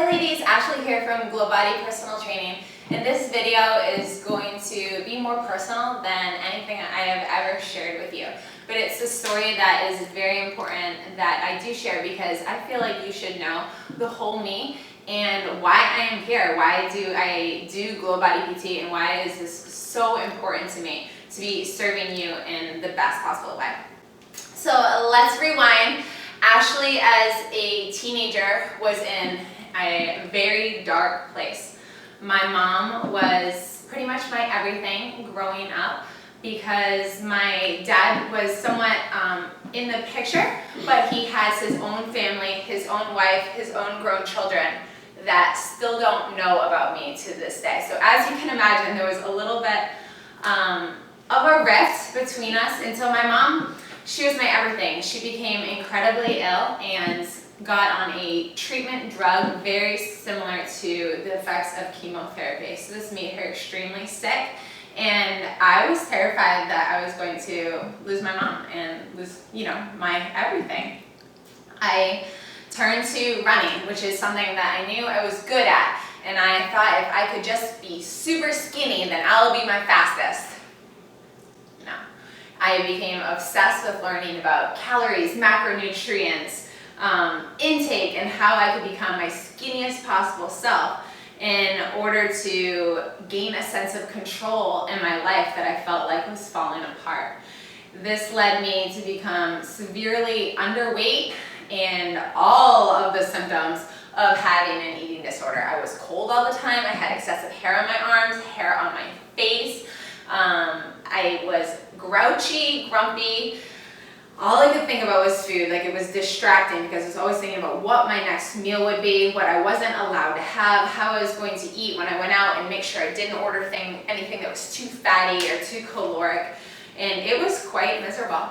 Hi ladies, Ashley here from GlowBody Personal Training, and this video is going to be more personal than anything I have ever shared with you. But it's a story that is very important that I do share because I feel like you should know the whole me and why I am here. Why do I do GlowBodyPT, and why is this so important to me to be serving you in the best possible way. So let's rewind. Ashley, as a teenager, was in a very dark place. My mom was pretty much my everything growing up because my dad was somewhat in the picture, but he has his own family, his own wife, his own grown children that still don't know about me to this day. So as you can imagine, there was a little bit of a rift between us until my mom, she was my everything. She became incredibly ill and got on a treatment drug very similar to the effects of chemotherapy. So this made her extremely sick, and I was terrified that I was going to lose my mom and lose, my everything. I turned to running, which is something that I knew I was good at, and I thought if I could just be super skinny, then I'll be my fastest. No. I became obsessed with learning about calories, macronutrients, intake, and how I could become my skinniest possible self in order to gain a sense of control in my life that I felt like was falling apart. This led me to become severely underweight and all of the symptoms of having an eating disorder. I was cold all the time. I had excessive hair on my arms, hair on my face. I was grouchy, grumpy. All I could think about was food. Like, it was distracting because I was always thinking about what my next meal would be, what I wasn't allowed to have, how I was going to eat when I went out, and make sure I didn't order anything that was too fatty or too caloric. And it was quite miserable.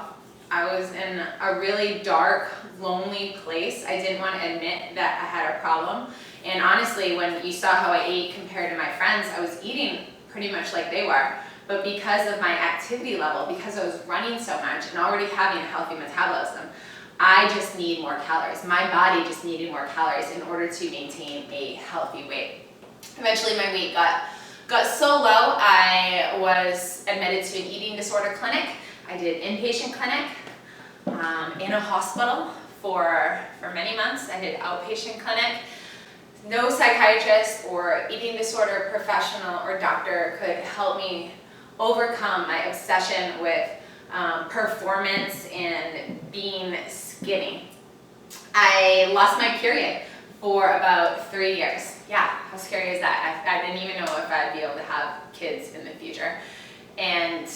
I was in a really dark, lonely place. I didn't want to admit that I had a problem. And honestly, when you saw how I ate compared to my friends, I was eating pretty much like they were. But because of my activity level, because I was running so much and already having a healthy metabolism, I just need more calories. My body just needed more calories in order to maintain a healthy weight. Eventually my weight got so low, I was admitted to an eating disorder clinic. I did inpatient clinic in a hospital for many months. I did outpatient clinic. No psychiatrist or eating disorder professional or doctor could help me overcome my obsession with performance and being skinny. I lost my period for about 3 years. Yeah, how scary is that? I didn't even know if I'd be able to have kids in the future. And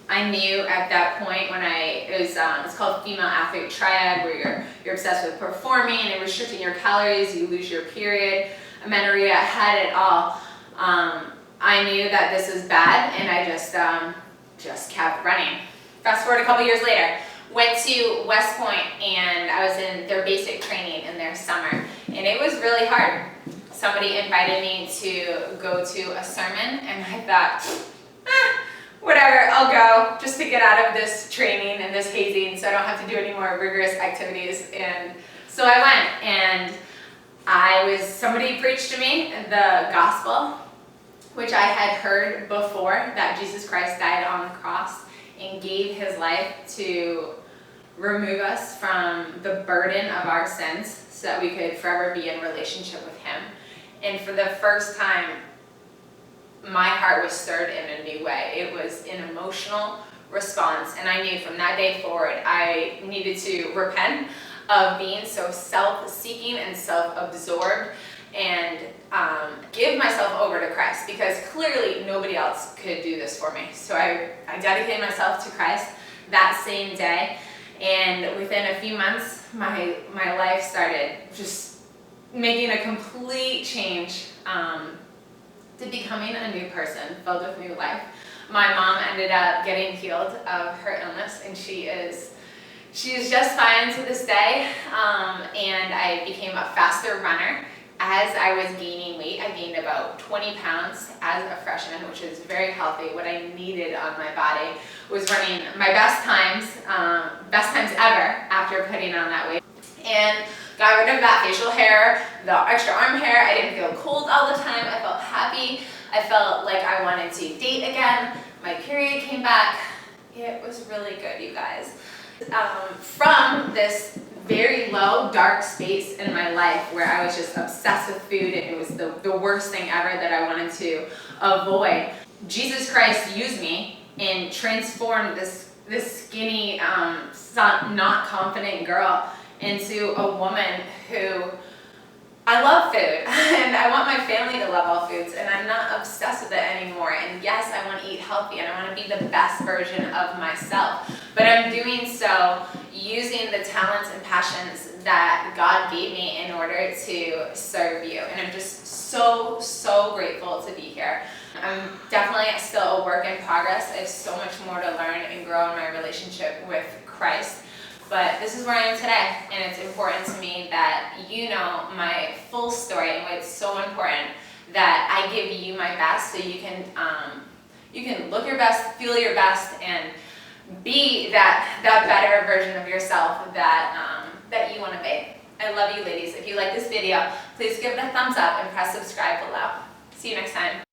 I knew at that point when it's called female athlete triad, where you're obsessed with performing and restricting your calories, you lose your period, amenorrhea, I had it all. I knew that this was bad, and I just kept running. Fast forward a couple years later, went to West Point, and I was in their basic training in their summer, and it was really hard. Somebody invited me to go to a sermon, and I thought, whatever, I'll go just to get out of this training and this hazing so I don't have to do any more rigorous activities. And so I went, and somebody preached to me the gospel, which I had heard before, that Jesus Christ died on the cross and gave his life to remove us from the burden of our sins so that we could forever be in relationship with him. And for the first time, my heart was stirred in a new way. It was an emotional response, and I knew from that day forward I needed to repent of being so self-seeking and self-absorbed and give myself over to Christ, because clearly nobody else could do this for me. So I dedicated myself to Christ that same day, and within a few months my life started just making a complete change to becoming a new person filled with new life. My mom ended up getting healed of her illness, and she is just fine to this day, and I became a faster runner. As I was gaining weight, I gained about 20 pounds as a freshman, which is very healthy. What I needed on my body was running my best times ever after putting on that weight. And got rid of that facial hair, the extra arm hair. I didn't feel cold all the time. I felt happy. I felt like I wanted to date again. My period came back. It was really good, you guys. From this very low, dark space in my life where I was just obsessed with food and it was the worst thing ever that I wanted to avoid, Jesus Christ used me and transformed this skinny, not confident girl into a woman who, I love food and I want my family to love all foods and I'm not obsessed with it anymore. And yes, I want to eat healthy and I want to be the best version of myself. But I'm doing so using the talents and passions that God gave me in order to serve you. And I'm just so grateful to be here. I'm definitely still a work in progress. I have so much more to learn and grow in my relationship with Christ. But this is where I am today, and it's important to me that you know my full story, and it's so important that I give you my best so you can look your best, feel your best, and be that better version of yourself that you want to be. I love you, ladies. If you like this video, please give it a thumbs up and press subscribe below. See you next time.